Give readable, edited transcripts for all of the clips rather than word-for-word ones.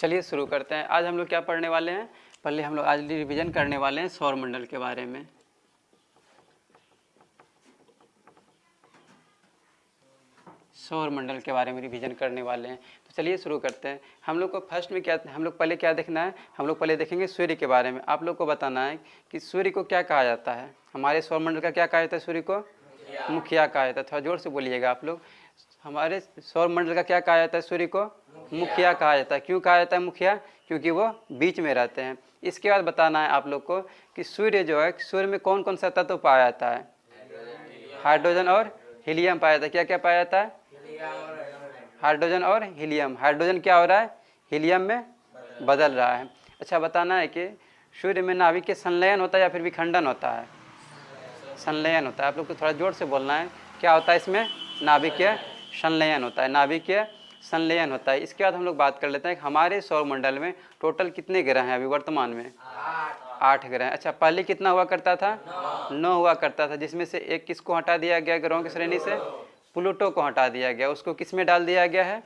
चलिए शुरू करते हैं। आज हम लोग क्या पढ़ने वाले हैं, पहले हम लोग आज रिवीजन करने वाले हैं सौरमंडल के बारे में। सौरमंडल के बारे में रिवीजन करने वाले हैं, तो चलिए शुरू करते हैं। हम लोग को फर्स्ट में क्या, हम लोग पहले क्या देखना है, हम लोग पहले देखेंगे सूर्य के बारे में। आप लोग को बताना है कि सूर्य को क्या कहा जाता है, हमारे सौरमंडल का क्या कहा जाता है, सूर्य को मुखिया कहा जाता है। थोड़ा जोर से बोलिएगा आप लोग। हमारे सौरमंडल का क्या कहा जाता है, सूर्य को मुखिया कहा जाता है। क्यों कहा जाता है मुखिया? क्योंकि वो बीच में रहते हैं। इसके बाद बताना है आप लोग को कि सूर्य जो है, सूर्य में कौन कौन सा तत्व पाया जाता है। हाइड्रोजन और हीलियम पाया जाता है। क्या क्या पाया जाता है? हाइड्रोजन और हीलियम। हाइड्रोजन क्या हो रहा है, हीलियम में बदल रहा है। अच्छा, बताना है कि सूर्य में नाभिक के संलयन होता है या फिर विखंडन होता है? संलयन होता है। आप लोग को थोड़ा जोर से बोलना है। क्या होता है इसमें? नाभिकीय संलयन होता है, नाभिकीय संलयन होता है। इसके बाद हम लोग बात कर लेते हैं कि हमारे सौरमंडल में टोटल कितने ग्रह हैं अभी वर्तमान में? 8 ग्रह हैं। अच्छा, पहले कितना हुआ करता था? 9 हुआ करता था, जिसमें से एक किसको हटा दिया गया ग्रहों की श्रेणी से? प्लूटो को हटा दिया गया। उसको किस में डाल दिया गया है?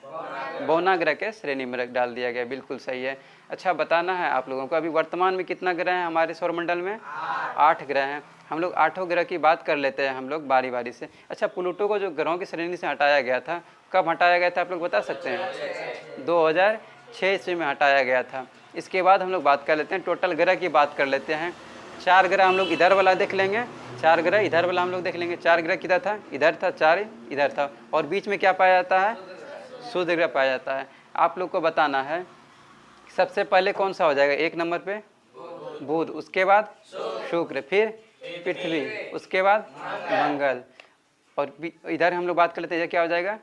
बौना ग्रह के श्रेणी में डाल दिया गया। बिल्कुल सही है। अच्छा, बताना है आप लोगों को अभी वर्तमान में कितना ग्रह हैं हमारे सौरमंडल में? 8 ग्रह हैं। हम लोग 8 ग्रह की बात कर लेते हैं हम लोग बारी बारी से। अच्छा, प्लूटो को जो ग्रहों की श्रेणी से हटाया गया था, कब हटाया गया था आप लोग बता सकते हैं? 2006 ईस्वी में हटाया गया था। इसके बाद हम लोग बात कर लेते हैं टोटल ग्रह की बात कर लेते हैं। 4 ग्रह हम लोग इधर वाला देख लेंगे, 4 ग्रह इधर वाला हम लोग देख लेंगे। 4 ग्रह किधर था? इधर था। 4 इधर था। और बीच में क्या पाया जाता है? शुद्ध ग्रह पाया जाता है। आप लोग को बताना है सबसे पहले कौन सा हो जाएगा 1 नंबर पे? बुध। उसके बाद शुक्र, फिर पृथ्वी, उसके बाद मंगल। और इधर हम लोग बात कर लेते हैं, क्या हो जाएगा?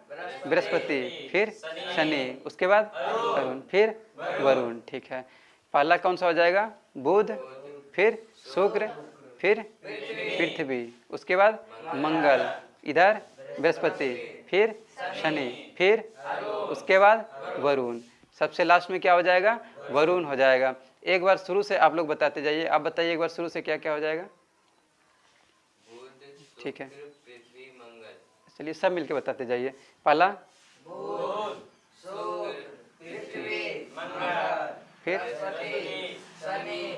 बृहस्पति, फिर शनि, उसके बाद अरुण, फिर वरुण। ठीक है, पहला कौन सा हो जाएगा? बुध, फिर शुक्र, फिर पृथ्वी, उसके बाद मंगल, इधर बृहस्पति, फिर शनि, फिर उसके बाद वरुण। सबसे लास्ट में क्या हो जाएगा? वरुण हो जाएगा। एक बार शुरू से आप लोग बताते जाइए। आप बताइए एक बार शुरू से क्या क्या हो जाएगा। ठीक है, चलिए सब मिलके बताते जाइए। पहला बुध, शुक्र, पृथ्वी, मंगल, फिर शनि,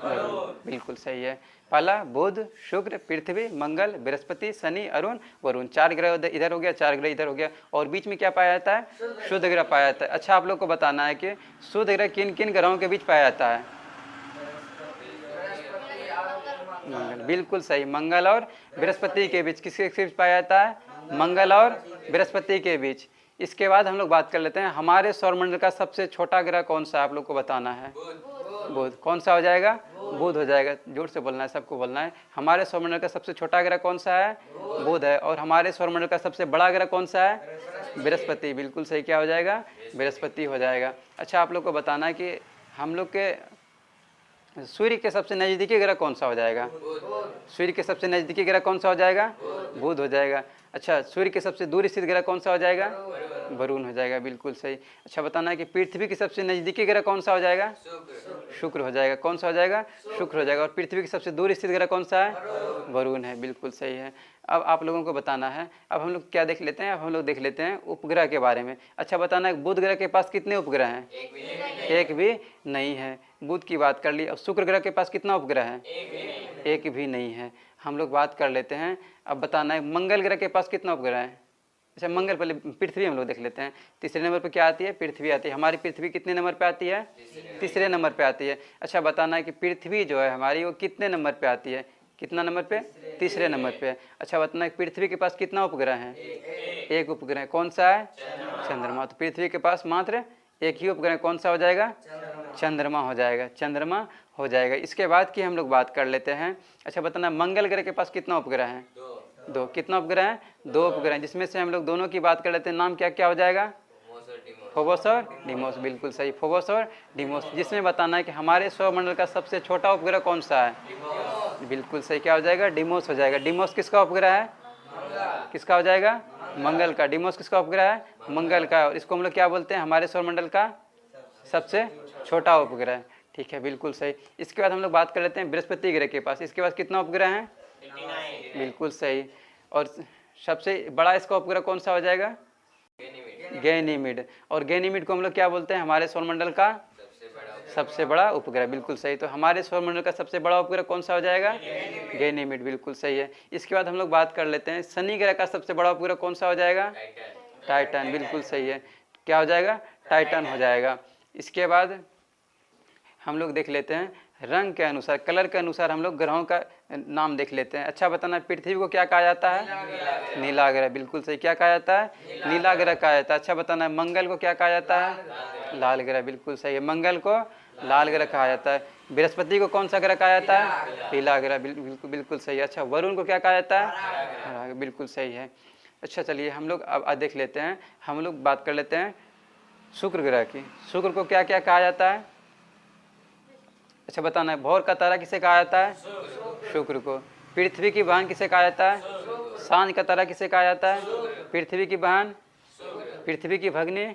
अरुण। बिल्कुल सही है। पहला बुध, शुक्र, पृथ्वी, मंगल, बृहस्पति, शनि, अरुण, वरुण। 4 ग्रह इधर हो गया, 4 ग्रह इधर हो गया। और बीच में क्या पाया जाता है? शुद्ध ग्रह पाया जाता है। अच्छा, आप लोग को बताना है कि शुद्ध ग्रह किन किन ग्रहों के बीच पाया जाता है? मंगल। बिल्कुल सही, मंगल और बृहस्पति के बीच। किसके बीच पाया जाता है? मंगल और बृहस्पति के बीच। इसके बाद हम लोग बात कर लेते हैं हमारे सौरमंडल का सबसे छोटा ग्रह कौन सा है, आप लोग को बताना है। बुध। कौन सा हो जाएगा? बुध हो जाएगा। जोर से बोलना है, सबको बोलना है। हमारे सौरमंडल का सबसे छोटा ग्रह कौन सा है? बुध है। और हमारे सौरमंडल का सबसे बड़ा ग्रह कौन सा है? बृहस्पति। बिल्कुल सही, क्या हो जाएगा? बृहस्पति हो जाएगा। अच्छा, आप लोग को बताना है कि हम लोग के सूर्य के सबसे नज़दीकी ग्रह कौन सा हो जाएगा? सूर्य के सबसे नज़दीकी ग्रह कौन सा हो जाएगा? बुध हो जाएगा। अच्छा, सूर्य के सबसे दूर स्थित ग्रह कौन सा हो जाएगा? वरुण हो जाएगा। बिल्कुल सही। अच्छा, बताना है कि पृथ्वी के सबसे नज़दीकी ग्रह कौन सा हो जाएगा? शुक्र हो जाएगा। कौन सा हो जाएगा? शुक्र हो जाएगा। और पृथ्वी के सबसे दूर स्थित ग्रह कौन सा है? वरुण है। बिल्कुल सही है। अब आप लोगों को बताना है, अब हम लोग क्या देख लेते हैं, अब हम लोग देख लेते हैं उपग्रह के बारे में। अच्छा, बताना है बुध ग्रह के पास कितने उपग्रह हैं? एक भी नहीं है। बुध की बात कर ली। अब शुक्र ग्रह के पास कितना उपग्रह है? एक भी नहीं है। हम लोग बात कर लेते हैं, अब बताना है मंगल ग्रह के पास कितना उपग्रह है? अच्छा, मंगल पहले, पृथ्वी हम लोग देख लेते हैं। तीसरे नंबर पर क्या आती है? पृथ्वी आती है। हमारी पृथ्वी कितने नंबर पे आती है? तीसरे नंबर पे आती है। अच्छा, बताना है कि पृथ्वी जो है हमारी वो कितने नंबर पे आती है? कितना नंबर पे? तीसरे नंबर पे। अच्छा, बताना है पृथ्वी के पास कितना उपग्रह है? एक उपग्रह। कौन सा है? चंद्रमा। तो पृथ्वी के पास मात्र एक ही उपग्रह, कौन सा हो जाएगा? चंद्रमा हो जाएगा। चंद्रमा हो जाएगा। इसके बाद की हम लोग बात कर लेते हैं। अच्छा, बताना मंगल ग्रह के पास कितना उपग्रह है? 2। कितना उपग्रह है? 2 उपग्रह, जिसमें से हम लोग दोनों की बात कर लेते हैं। नाम क्या क्या हो जाएगा? फोबोस और डिमोस। बिल्कुल सही, फोबोस और डिमोस। जिसमें बताना है कि हमारे सौरमंडल का सबसे छोटा उपग्रह कौन सा है? बिल्कुल सही, क्या हो जाएगा? डिमोस हो जाएगा। डिमोस किसका उपग्रह है? किसका हो जाएगा? मंगल का। डिमोस किसका उपग्रह है? मंगल का। और इसको हम लोग क्या बोलते हैं? हमारे सौरमंडल का सबसे छोटा उपग्रह। ठीक है, बिल्कुल सही। इसके बाद हम लोग बात कर लेते हैं बृहस्पति ग्रह के पास। इसके पास कितना उपग्रह है? 89। बिल्कुल सही। और सबसे बड़ा इसका उपग्रह कौन सा हो जाएगा? गैनीमीड। और गैनीमीड को हम लोग क्या बोलते हैं? हमारे सौरमंडल का सबसे बड़ा उपग्रह। बिल्कुल सही। तो हमारे सौरमंडल का सबसे बड़ा उपग्रह कौन सा हो जाएगा? गैनीमीड। बिल्कुल सही है। इसके बाद हम लोग बात कर लेते हैं शनि ग्रह का सबसे बड़ा उपग्रह कौन सा हो जाएगा? टाइटन। बिल्कुल सही है। क्या हो जाएगा? टाइटन हो जाएगा। इसके बाद हम लोग देख लेते हैं रंग के अनुसार, कलर के अनुसार हम लोग ग्रहों का नाम देख लेते हैं। अच्छा बताना, पृथ्वी को क्या कहा जाता है? नीला ग्रह। बिल्कुल सही। क्या कहा जाता है? नीला ग्रह कहा जाता है। अच्छा बताना, मंगल को क्या कहा जाता है? लाल ग्रह। बिल्कुल सही है। मंगल को लाल ग्रह कहा जाता है। बृहस्पति को कौन सा ग्रह कहा जाता है? पीला ग्रह। बिल्कुल बिल्कुल सही है। अच्छा, वरुण को क्या कहा जाता है? बिल्कुल सही है। अच्छा चलिए हम लोग अब देख लेते हैं, हम लोग बात कर लेते हैं शुक्र ग्रह की। शुक्र को क्या क्या कहा जाता है? अच्छा बताना है, भोर का तारा किसे कहा जाता है? शुक्र को। पृथ्वी की बहन किसे कहा जाता है? सांझ का तारा किसे कहा जाता है? पृथ्वी की बहन, पृथ्वी की भगनी।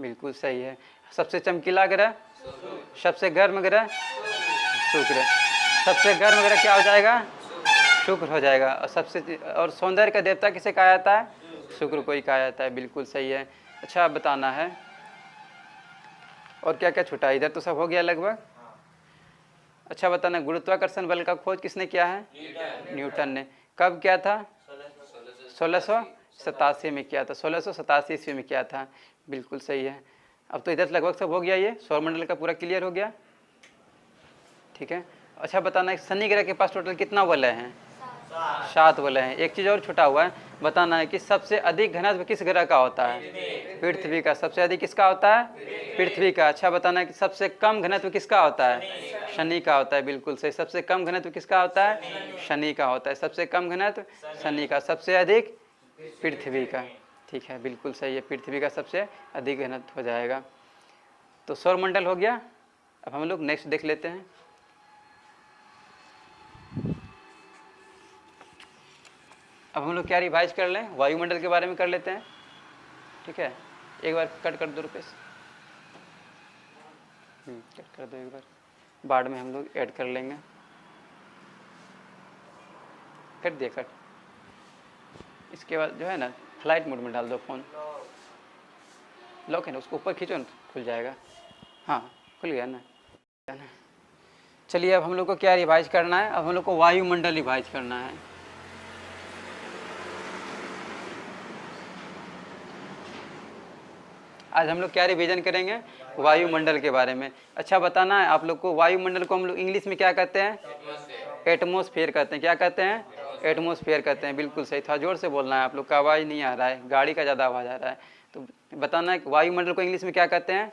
बिल्कुल सही है। सबसे चमकीला ग्रह, सबसे गर्म ग्रह शुक्र। सबसे गर्म ग्रह क्या हो जाएगा? शुक्र हो जाएगा। और सबसे और सौंदर्य का देवता किसे कहा जाता है? शुक्र को ही कहा जाता है। बिल्कुल सही है। अच्छा बताना है और क्या क्या छूटा? इधर तो सब हो गया लगभग। अच्छा बताना, गुरुत्वाकर्षण बल का खोज किसने किया है? न्यूटन ने। कब किया था? 1687 में किया था। 1687 ईस्वी में किया था। बिल्कुल सही है। अब तो इधर लगभग सब हो गया, ये सौरमंडल का पूरा क्लियर हो गया। ठीक है। अच्छा बताना, शनि ग्रह के पास टोटल कितना वलय हैं? 7 वलय हैं। एक चीज़ और छुटा हुआ है, बताना है कि सबसे अधिक घनत्व किस ग्रह का होता है? पृथ्वी का। सबसे अधिक किसका होता है? पृथ्वी का। अच्छा बताना है कि सबसे कम घनत्व किसका होता है? शनि का होता है। बिल्कुल सही। सबसे कम घनत्व किसका होता है? शनि का होता है। सबसे कम घनत्व शनि का, सबसे अधिक पृथ्वी का। ठीक है, बिल्कुल सही है। पृथ्वी का सबसे अधिक घनत्व हो जाएगा। तो सौरमंडल हो गया। अब हम लोग नेक्स्ट देख लेते हैं। अब हम लोग क्या रिवाइज कर लें? वायुमंडल के बारे में कर लेते हैं। ठीक है, एक बार कट कर दो रुपेश, कट कर दो एक बार, बाद में हम लोग ऐड कर लेंगे। कर दिया कट। इसके बाद जो है ना, फ्लाइट मोड में डाल दो फ़ोन। लॉक है ना, उसको ऊपर खींचो ना, खुल जाएगा। हाँ खुल गया ना। चलिए अब हम लोग को क्या रिवाइज करना है? अब हम लोग को वायुमंडल रिवाइज करना है। आज हम लोग क्या रिवीजन करेंगे? वायुमंडल के बारे में। अच्छा बताना है आप लोग को, वायुमंडल को हम लोग इंग्लिश में क्या कहते हैं? एटमॉस्फेयर कहते हैं। क्या कहते हैं? एटमॉस्फेयर कहते हैं। बिल्कुल सही। थोड़ा जोर से बोलना है, आप लोग का आवाज़ नहीं आ रहा है, गाड़ी का ज़्यादा आवाज़ आ रहा है। तो बताना है कि वायुमंडल को इंग्लिश में क्या कहते हैं?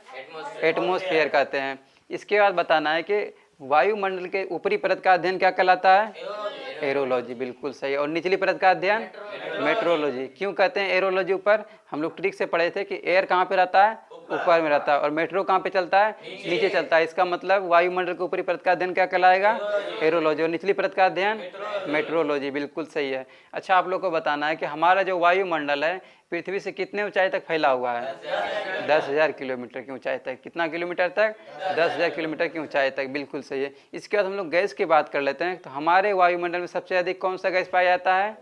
एटमॉस्फेयर कहते हैं। इसके बाद बताना है कि वायुमंडल के ऊपरी परत का अध्ययन क्या कहलाता है? एरोलॉजी। बिल्कुल सही। और निचली परत का अध्ययन? मेट्रोलॉजी। क्यों कहते हैं एरोलॉजी ऊपर? हम लोग ट्रिक से पढ़े थे कि एयर कहाँ पे रहता है? ऊपर में रहता है। और मेट्रो कहाँ पे चलता है? नीचे चलता है। इसका मतलब वायुमंडल के ऊपरी परत का अध्ययन क्या कहलाएगा? एरोलॉजी। और निचली परत का अध्ययन? मेट्रोलॉजी। बिल्कुल सही है। अच्छा आप लोग को बताना है कि हमारा जो वायुमंडल है पृथ्वी से कितने ऊंचाई तक फैला हुआ है? 10,000 किलोमीटर की ऊंचाई तक। कितना किलोमीटर तक? 10,000 किलोमीटर की ऊंचाई तक। बिल्कुल सही है। इसके बाद हम लोग गैस की बात कर लेते हैं। तो हमारे वायुमंडल में सबसे अधिक कौन सा गैस पाया जाता है?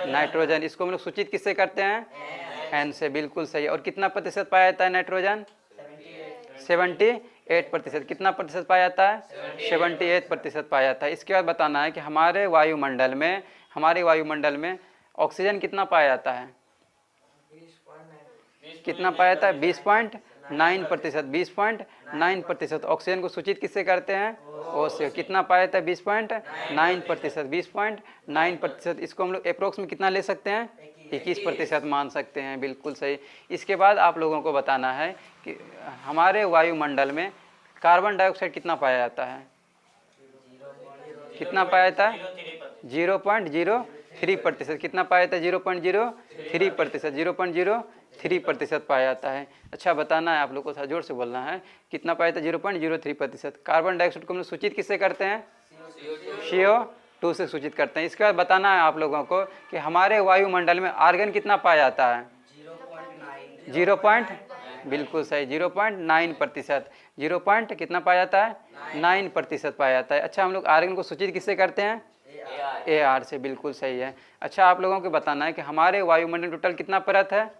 नाइट्रोजन। इसको हम लोग सूचित किससे करते हैं? एन से। बिल्कुल सही। और कितना प्रतिशत पाया जाता है नाइट्रोजन? 78%। कितना प्रतिशत पाया जाता है? 78% पाया जाता है। इसके बाद बताना है कि हमारे वायुमंडल में ऑक्सीजन कितना पाया जाता है? कितना पाया जाता है? 20.9%। 20.9%। ऑक्सीजन को सूचित किससे करते हैं? ओ से। कितना पाया जाता है? 20.9%। 20.9%। इसको हम लोग अप्रोक्स में कितना ले सकते हैं? 21% मान सकते हैं। बिल्कुल सही। इसके बाद आप लोगों को बताना है कि हमारे वायुमंडल में कार्बन डाइऑक्साइड कितना पाया जाता है? कितना पाया जाता है? 0.03%। कितना पाया जाता है? 0.03%। 0.03% पाया जाता है। अच्छा बताना है आप लोग को, थोड़ा जोर से बोलना है। कितना पाया जाता है? 0.03%। कार्बन डाइऑक्साइड को हम लोग सूचित किससे करते हैं? CO2 से सूचित करते हैं। इसके बाद बताना है आप लोगों को कि हमारे वायुमंडल में आर्गन कितना पाया जाता है? 0. बिल्कुल सही। 0.9%। 0. कितना पाया जाता है? 9% पाया जाता है। अच्छा हम लोग आर्गन को सूचित किससे करते हैं? AR से। बिल्कुल सही है। अच्छा आप लोगों को बताना है कि हमारे वायुमंडल टोटल कितना परत है?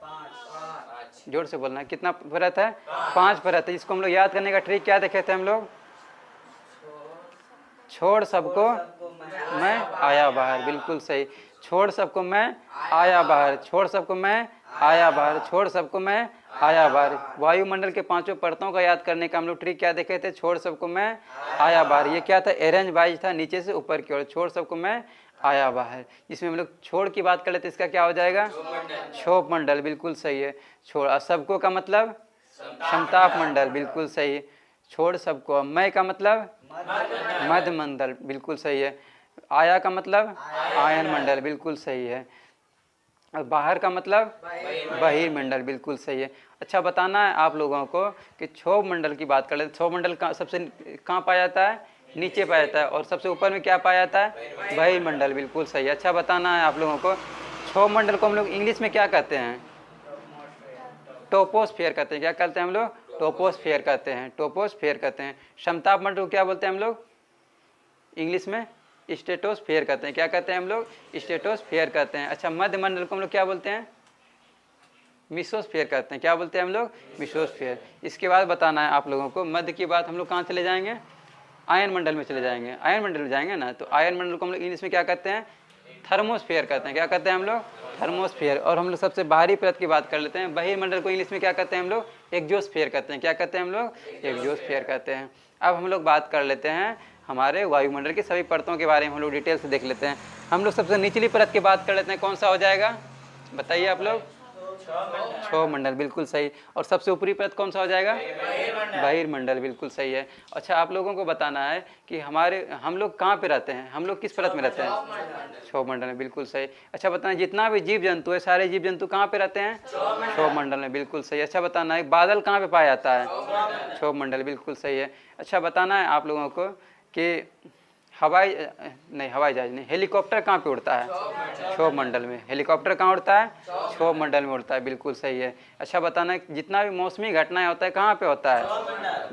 जोर से बोलना है। कितना परत है? 5 परत है। इसको हम लोग याद करने का ट्रिक क्या देखे थे हम लोग? छोड़ सबको मैं आया बाहर, बिल्कुल सही। छोड़ सबको मैं आया बाहर, छोड़ सबको मैं आया बाहर, छोड़ सबको मैं आया बाहर। वायुमंडल के 5 परतों का याद करने का हम लोग ट्रिक क्या देखे थे? छोड़ सबको मैं आया बाहर। ये क्या था? अरेंज वाइज था, नीचे से ऊपर की ओर। छोड़ सबको मैं आया बाहर। इसमें हम लोग छोड़ की बात कर लेते, इसका क्या हो जाएगा? क्षोभ मंडल, बिल्कुल सही है। छोड़ सबको का मतलब समताप मंडल, बिल्कुल सही है। छोड़ सबको। मैं का मतलब मध्य मंडल, बिल्कुल सही है। आया का मतलब आयन मंडल, बिल्कुल सही है। और बाहर का मतलब बहिर्मंडल, बिल्कुल सही है। अच्छा बताना है आप लोगों को कि क्षोभ मंडल की बात कर लेते। क्षोभ मंडल सबसे कहाँ पाया जाता है? नीचे पाया जाता है। और सबसे ऊपर में क्या पाया जाता है? बहिर्मंडल, बिल्कुल सही है। अच्छा बताना है आप लोगों को, क्षोभ मंडल को हम लोग इंग्लिश में क्या कहते हैं? टोपोस्फियर कहते हैं। क्या कहते हैं हम लोग? टोपोस्फियर कहते हैं, टोपोस्फियर कहते हैं। समताप मंडल को क्या बोलते हैं हम लोग इंग्लिश में? स्ट्रेटोस्फियर कहते हैं। क्या कहते हैं हम लोग? स्ट्रेटोस्फियर कहते हैं। अच्छा मध्य मंडल को हम लोग क्या बोलते हैं? मिसोस्फियर कहते हैं। क्या बोलते हैं हम लोग? मिसोस्फियर। इसके बाद बताना है आप लोगों को, मध्य की बात हम लोग कहाँ चले जाएंगे? आयन मंडल में चले जाएंगे। आयन मंडल में जाएंगे ना, तो आयन मंडल को हम लोग इंग्लिश में क्या कहते हैं? थर्मोस्फियर कहते हैं। क्या कहते हैं हम लोग? थर्मोस्फियर। और हम लोग सबसे बाहरी परत की बात कर लेते हैं। बहिर्मंडल को इंग्लिश में क्या कहते हैं हम लोग? एक्सोस्फियर कहते हैं। क्या कहते हैं हम लोग? एक्सोस्फियर कहते हैं। अब हम लोग बात कर लेते हैं हमारे वायुमंडल की सभी परतों के बारे में, हम लोग डिटेल से देख लेते हैं। हम लोग सबसे निचली परत की बात कर लेते हैं। कौन सा हो जाएगा? बताइए आप लोग। क्षोभ मंडल, बिल्कुल सही। और सबसे ऊपरी परत कौन सा हो जाएगा? बहिर्मंडल, बिल्कुल सही है। अच्छा आप लोगों को बताना है कि हम लोग कहाँ पे रहते हैं? हम लोग किस परत में रहते हैं? क्षोभ मंडल में, बिल्कुल सही। अच्छा बताना, जितना भी जीव जंतु है सारे जीव जंतु कहाँ पे रहते हैं? क्षोभ मंडल में, बिल्कुल सही। अच्छा बताना है बादल कहाँ पे पाया जाता है? क्षोभ मंडल, बिल्कुल सही है। अच्छा बताना है आप लोगों को कि हवाई जहाज नहीं, हेलीकॉप्टर कहाँ पे उड़ता है? क्षोभ मंडल में। हेलीकॉप्टर कहाँ उड़ता है? क्षोभ मंडल में उड़ता है, बिल्कुल सही है। अच्छा बताना है जितना भी मौसमी घटनाएं होता है कहाँ पे होता है?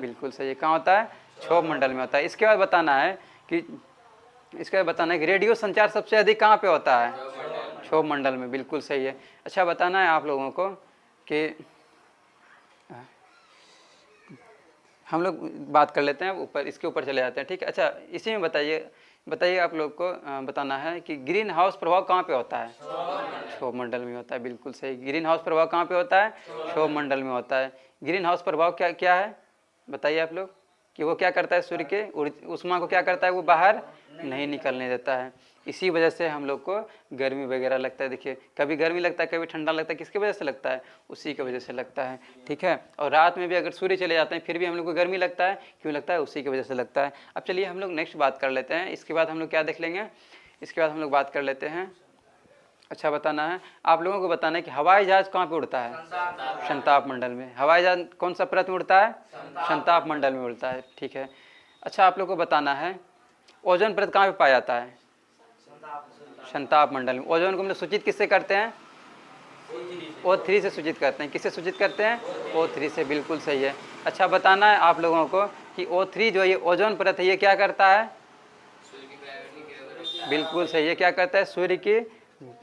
बिल्कुल सही है। कहाँ होता है? क्षोभ मंडल में होता है। इसके बाद बताना है कि रेडियो संचार सबसे अधिक कहाँ पे होता है? क्षोभ मंडल में, बिल्कुल सही है। अच्छा बताना है आप लोगों को कि हम लोग बात कर लेते हैं ऊपर, इसके ऊपर चले जाते हैं, ठीक है। अच्छा इसी में बताइए आप लोग को बताना है कि ग्रीन हाउस प्रभाव कहाँ पे होता है? क्षोभ मंडल में होता है, बिल्कुल सही। ग्रीन हाउस प्रभाव कहाँ पे होता है? क्षोभ मंडल में होता है। ग्रीन हाउस प्रभाव क्या है बताइए आप लोग? कि वो क्या करता है? सूर्य के ऊष्मा को क्या करता है? वो बाहर नहीं निकलने देता है। इसी वजह से हम लोग को गर्मी वगैरह लगता है। देखिए कभी गर्मी लगता है, कभी ठंडा लगता है। किसकी वजह से लगता है? उसी की वजह से लगता है, ठीक है। और रात में भी अगर सूर्य चले जाते हैं फिर भी हम लोग को गर्मी लगता है। क्यों लगता है? उसी की वजह से लगता है। अब चलिए हम लोग नेक्स्ट बात कर लेते हैं। इसके बाद हम लोग क्या देख लेंगे? इसके बाद हम लोग बात कर लेते हैं। अच्छा बताना है आप लोगों को, बताना है कि हवाई जहाज कहाँ पे उड़ता है? संताप मंडल में। हवाई जहाज कौन सा परत में उड़ता है? संताप मंडल में उड़ता है, ठीक है। अच्छा आप लोग को बताना है ओजोन परत कहाँ पे पाया जाता है? संताप मंडल में। ओजोन को हम लोग सूचित किससे करते हैं? O3 से सूचित करते हैं। किससे सूचित करते हैं? O3 से, बिल्कुल सही है। अच्छा बताना है आप लोगों को कि O3 जो ये ओजोन परत है ये क्या करता है? बिल्कुल सही है। क्या करता है? सूर्य की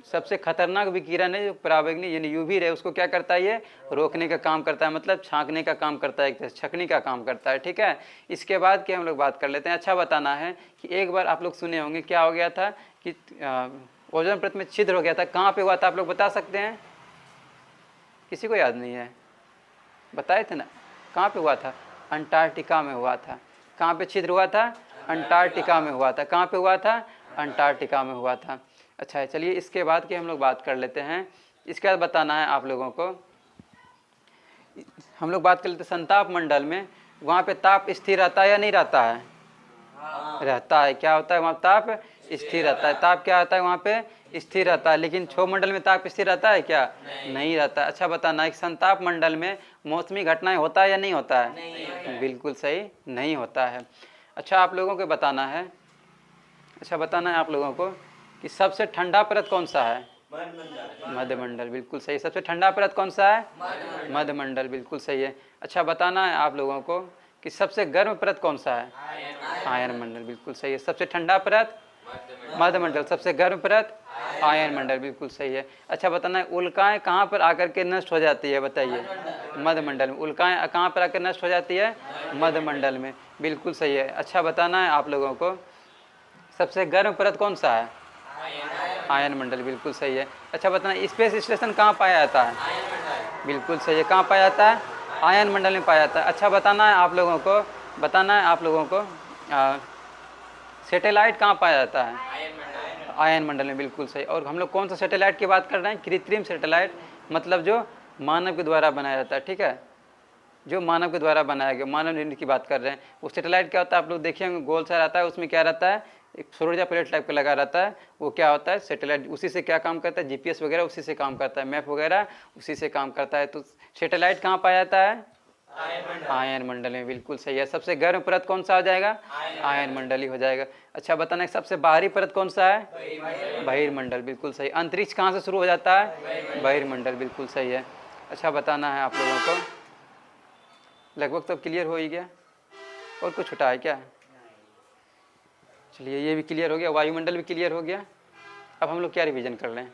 सबसे खतरनाक विकिरण है जो पराबैंगनी यानी यूवी रे, उसको क्या करता है? ये रोकने का काम करता है, मतलब छांकने का काम करता है, एक तरह छकने का काम करता है, ठीक है। इसके बाद की हम लोग बात कर लेते हैं। अच्छा बताना है कि एक बार आप लोग सुने होंगे क्या हो गया था कि ओजोन परत में छिद्र हो गया था। कहाँ पे हुआ था आप लोग बता सकते हैं? किसी को याद नहीं है? बताए थे ना कहाँ पे हुआ था? अंटार्कटिका में हुआ था। कहाँ पे छिद्र हुआ था? अंटार्कटिका में हुआ था। कहाँ पे हुआ था? अंटार्कटिका में हुआ था। अच्छा है, चलिए इसके बाद की हम लोग बात कर लेते हैं। इसके बाद बताना है आप लोगों को, हम लोग बात कर लेते हैं संताप मंडल में वहाँ पे ताप स्थिर रहता है या नहीं रहता है? रहता है। क्या होता है वहाँ? ताप स्थिर रहता है। ताप क्या होता है वहाँ पे? स्थिर रहता है। लेकिन क्षोभ मंडल में ताप स्थिर रहता है क्या? नहीं रहता। अच्छा बताना है कि संताप मंडल में मौसमी घटनाएं होता है या नहीं होता है? नहीं। बिल्कुल सही, नहीं होता है। अच्छा आप लोगों को बताना है, आप लोगों को कि सबसे ठंडा परत कौन सा है? मध्य मंडल, बिल्कुल सही। सबसे ठंडा परत कौन सा है? मध्य मंडल, बिल्कुल सही है। अच्छा बताना है आप लोगों को कि सबसे गर्म परत कौन सा है? आयन मंडल, बिल्कुल सही है। सबसे ठंडा परत? मध्य मंडल। सबसे गर्म परत आयन मंडल, बिल्कुल सही है। अच्छा बताना है उल्काएं कहाँ पर आकर के नष्ट हो जाती है, बताइए। मध्य मंडल में। उल्काएं कहाँ पर आकर नष्ट हो जाती है, मध्य मंडल में, बिल्कुल सही है। अच्छा बताना है आप लोगों को सबसे गर्म परत कौन सा है, आयन मंडल, बिल्कुल सही है। अच्छा बताना स्पेस स्टेशन कहाँ पाया जाता है, बिल्कुल सही है। कहाँ पाया जाता है, आयन मंडल में पाया जाता है। अच्छा बताना है आप लोगों को, बताना है आप लोगों को सैटेलाइट कहाँ पाया जाता है, आयन मंडल में, बिल्कुल सही। और हम लोग कौन सा सैटेलाइट की बात कर रहे हैं, कृत्रिम सैटेलाइट, मतलब जो मानव के द्वारा बनाया जाता है, ठीक है, जो मानव के द्वारा बनाया गया, मानव निर्मित की बात कर रहे हैं। वो सैटेलाइट क्या होता है, आप लोग देखिए गोल सा रहता है, उसमें क्या रहता है, एक सौर प्लेट टाइप का लगा रहता है, वो क्या होता है सैटेलाइट, उसी से क्या काम करता है, जीपीएस वगैरह उसी से काम करता है, मैप वगैरह उसी से काम करता है। तो सैटेलाइट कहाँ पाया जाता है, आयन मंडल में, बिल्कुल सही है। सबसे गर्म परत कौन सा हो जाएगा, आयन मंडल ही हो जाएगा। अच्छा बताना सबसे बाहरी परत कौन सा है, बहिर्मंडल, बिल्कुल सही। अंतरिक्ष कहाँ से शुरू हो जाता है, बहिर्मंडल, बिल्कुल सही है। अच्छा बताना है आप लोगों को, लगभग सब क्लियर हो ही गया, और कुछ छुटा है क्या, चलिए ये भी क्लियर हो गया, वायुमंडल भी क्लियर हो गया। अब हम लोग क्या रिवीजन कर रहे हैं,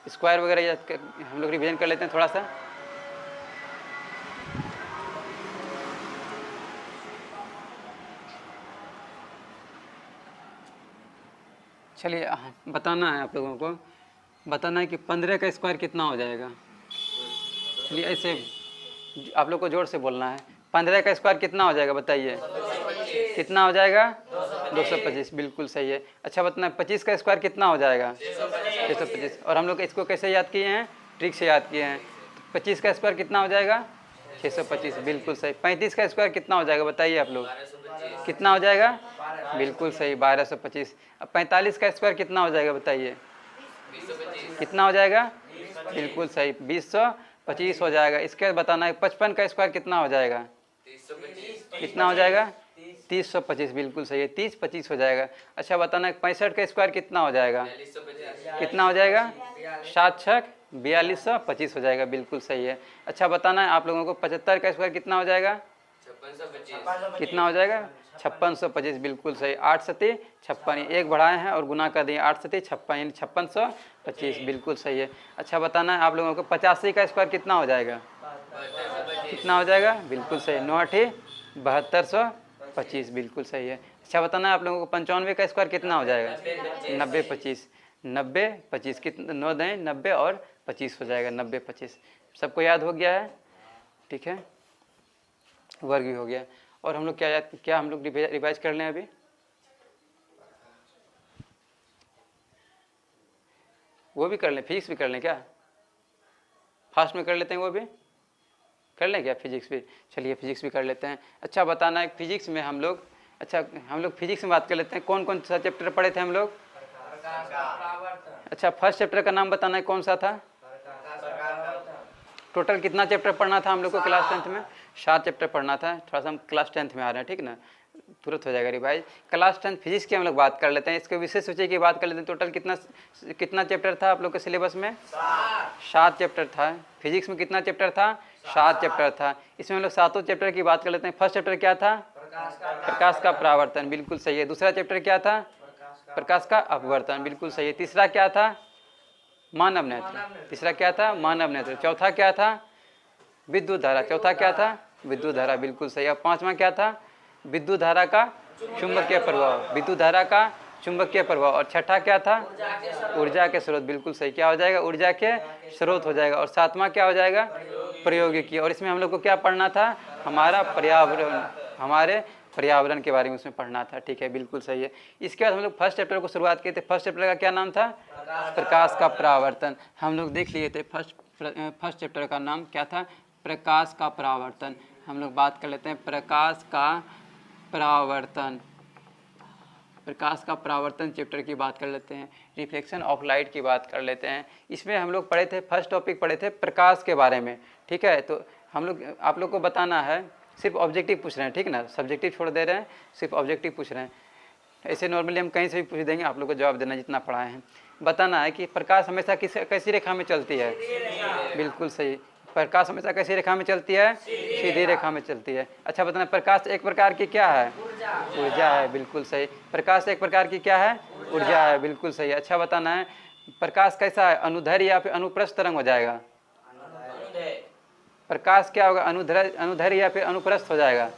स्क्वायर वगैरह हम लोग रिवीजन कर लेते हैं थोड़ा सा। चलिए बताना है आप लोगों को, बताना है कि 15 का स्क्वायर कितना हो जाएगा। चलिए ऐसे आप लोग को जोर से बोलना है, 15 का स्क्वायर कितना हो जाएगा, बताइए कितना हो जाएगा, 225, बिल्कुल सही है। अच्छा बताना 25 का स्क्वायर कितना हो जाएगा, 625। और हम लोग इसको कैसे याद किए हैं, ट्रिक से याद किए हैं। 25 का स्क्वायर कितना हो जाएगा, 625, बिल्कुल सही। 35 का स्क्वायर कितना हो जाएगा, बताइए आप लोग कितना हो जाएगा, बिल्कुल सही, 1225। अब 45 का स्क्वायर कितना हो जाएगा, बताइए कितना हो जाएगा, बिल्कुल सही, 2025 हो जाएगा। इसके बाद बताना है 55 का स्क्वायर कितना हो जाएगा, कितना हो जाएगा, 3025, बिल्कुल सही है, 3025 हो जाएगा। अच्छा बताना है 65 का स्क्वायर कितना हो जाएगा, कितना हो जाएगा, 7 छक 4225 हो जाएगा, बिल्कुल सही है। अच्छा बताना है आप लोगों को 75 का स्क्वायर कितना हो जाएगा, कितना हो जाएगा, 5625, बिल्कुल सही। 8 सती 56, एक बढ़ाए हैं और गुना कर दिए, 8 सती 56 यानी 5625, बिल्कुल सही है। अच्छा बताना है आप लोगों को 85 का स्क्वायर कितना हो जाएगा, कितना हो जाएगा, बिल्कुल सही, 9 8 7225, बिल्कुल सही है। अच्छा बताना है आप लोगों को 95 का स्क्वायर कितना हो जाएगा, 9025, 9025 कितना, 9 दें 90 और 25 हो जाएगा, 9025। सबको याद हो गया है, ठीक है, वर्ग भी हो गया। और हम लोग क्या हम लोग रिवाइज कर लें अभी, वो भी कर लें, फिजिक्स भी कर लें क्या, फास्ट में कर लेते हैं, वो भी कर लें क्या, फिजिक्स भी, चलिए फिजिक्स भी कर लेते हैं। अच्छा बताना है फिजिक्स में हम लोग, अच्छा हम लोग फिजिक्स में बात कर लेते हैं, कौन कौन सा चैप्टर पढ़े थे हम लोग। अच्छा फर्स्ट चैप्टर का नाम बताना है कौन सा था, टोटल कितना चैप्टर पढ़ना था हम लोग को क्लास 10th में, 7 चैप्टर पढ़ना था। थोड़ा सा हम क्लास 10th में आ रहे हैं, ठीक ना, तुरंत हो जाएगा रिवाइज। क्लास 10 फिजिक्स की हम लोग बात कर लेते हैं, इसके विशेष सूची की बात कर लेते हैं। टोटल कितना चैप्टर था आप लोग के सिलेबस में, 7 चैप्टर था। फिजिक्स में कितना चैप्टर था, 7 चैप्टर था। इसमें हम लोग 7 चैप्टर की बात कर लेते हैं। फर्स्ट चैप्टर क्या था, प्रकाश का परावर्तन, बिल्कुल सही है। दूसरा चैप्टर क्या था, प्रकाश का अपवर्तन, बिल्कुल सही है। तीसरा क्या था, मानव नेत्र, तीसरा क्या था, मानव नेत्र। चौथा क्या था, विद्युत धारा, चौथा क्या था, विद्युत धारा, बिल्कुल सही। अब पांचवा क्या था, विद्युत धारा का चुंबकीय प्रभाव, विद्युत धारा का चुंबकीय प्रभाव। और छठा क्या था, ऊर्जा के स्रोत, बिल्कुल सही, क्या हो जाएगा, ऊर्जा के स्रोत हो जाएगा। और सातवां क्या हो जाएगा, प्रौद्योगिकी। और इसमें हम लोग को क्या पढ़ना था, हमारा पर्यावरण, हमारे पर्यावरण के बारे में उसमें पढ़ना था, ठीक है, बिल्कुल सही है। इसके बाद हम लोग फर्स्ट चैप्टर को शुरुआत किए थे। फर्स्ट चैप्टर का क्या नाम था, प्रकाश का परावर्तन। हम लोग देख लिए थे फर्स्ट चैप्टर का नाम क्या था, प्रकाश का परावर्तन। हम लोग बात कर लेते हैं प्रकाश का परावर्तन, प्रकाश का परावर्तन चैप्टर की बात कर लेते हैं। रिफ्लेक्शन ऑफ लाइट की बात कर लेते हैं। इसमें हम लोग पढ़े थे, फर्स्ट टॉपिक पढ़े थे प्रकाश के बारे में, ठीक है। तो हम लोग आप लोग को बताना है, सिर्फ ऑब्जेक्टिव पूछ रहे हैं, ठीक ना, सब्जेक्टिव छोड़ दे रहे हैं, सिर्फ ऑब्जेक्टिव पूछ रहे हैं। ऐसे नॉर्मली हम कहीं से भी पूछ देंगे, आप लोग को जवाब देना जितना पढ़ाए हैं। बताना है कि प्रकाश हमेशा कैसी रेखा में चलती है, बिल्कुल सही, प्रकाश हमेशा कैसी रेखा में चलती है, सीधी रेखा में चलती है। अच्छा बताना प्रकाश एक प्रकार की क्या है, ऊर्जा है, बिल्कुल सही। प्रकाश एक प्रकार की क्या है? ऊर्जा है, बिल्कुल सही। अच्छा बताना है प्रकाश कैसा है, अनुदैर्घ्य या फिर अनुप्रस्थ तरंग हो जाएगा? प्रकाश क्या होगा, अनुदैर्घ्य या फिर अनुप्रस्थ हो जाएगा?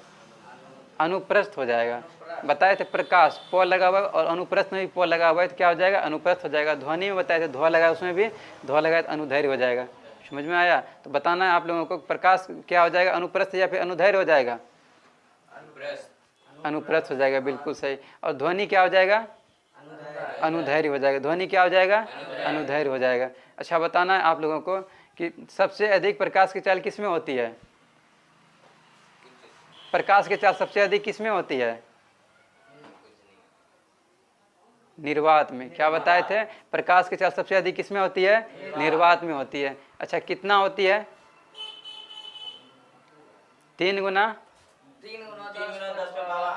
अनुप्रस्थ हो जाएगा। बताए थे प्रकाश पॉल लगा हुआ और अनुप्रस्थ में भी पॉल लगा हुआ है तो क्या हो जाएगा? अनुप्रस्थ हो जाएगा। ध्वनि में बताए थे धुआं लगा, उसमें भी धुआं लगा तो अनुदैर्घ्य हो जाएगा। समझ में आया? तो बताना है आप लोगों को प्रकाश क्या हो जाएगा, अनुप्रस्थ या फिर अनुदैर्घ्य हो जाएगा? अनुप्रस्थ हो जाएगा, बिल्कुल सही। और ध्वनि क्या हो जाएगा? अनुदैर्घ्य हो जाएगा। ध्वनि क्या हो जाएगा? अनुदैर्घ्य हो जाएगा। अच्छा बताना है आप लोगों को कि सबसे अधिक प्रकाश की चाल किस में होती है? प्रकाश की चाल सबसे अधिक किस में होती है? निर्वात में। क्या बताए थे? प्रकाश की चाल सबसे अधिक किस में होती है? निर्वात में होती है। अच्छा कितना होती है? 3 गुना?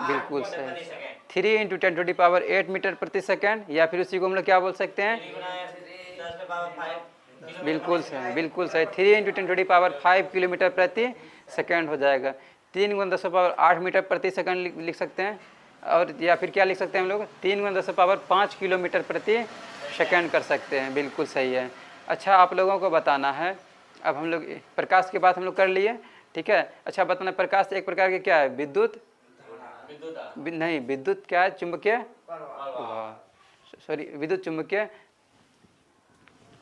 बिल्कुल सही। 3 × 10⁸ मीटर प्रति सेकेंड, या फिर उसी को हम लोग क्या बोल सकते हैं? बिल्कुल सही, बिल्कुल सही। 3 × 10⁵ किलोमीटर प्रति सेकेंड हो जाएगा। 3 × 10⁸ मीटर प्रति सेकंड लिख सकते हैं, और या फिर क्या लिख सकते हैं हम लोग? 3 × 10⁵ किलोमीटर प्रति सेकंड कर सकते हैं, बिल्कुल सही है। अच्छा आप लोगों को बताना है, अब हम लोग प्रकाश की बात हम लोग कर लिए, ठीक है। अच्छा बताना प्रकाश एक प्रकार के क्या है? विद्युत नहीं, विद्युत क्या है? चुंबकीय, सॉरी विद्युत चुंबकीय।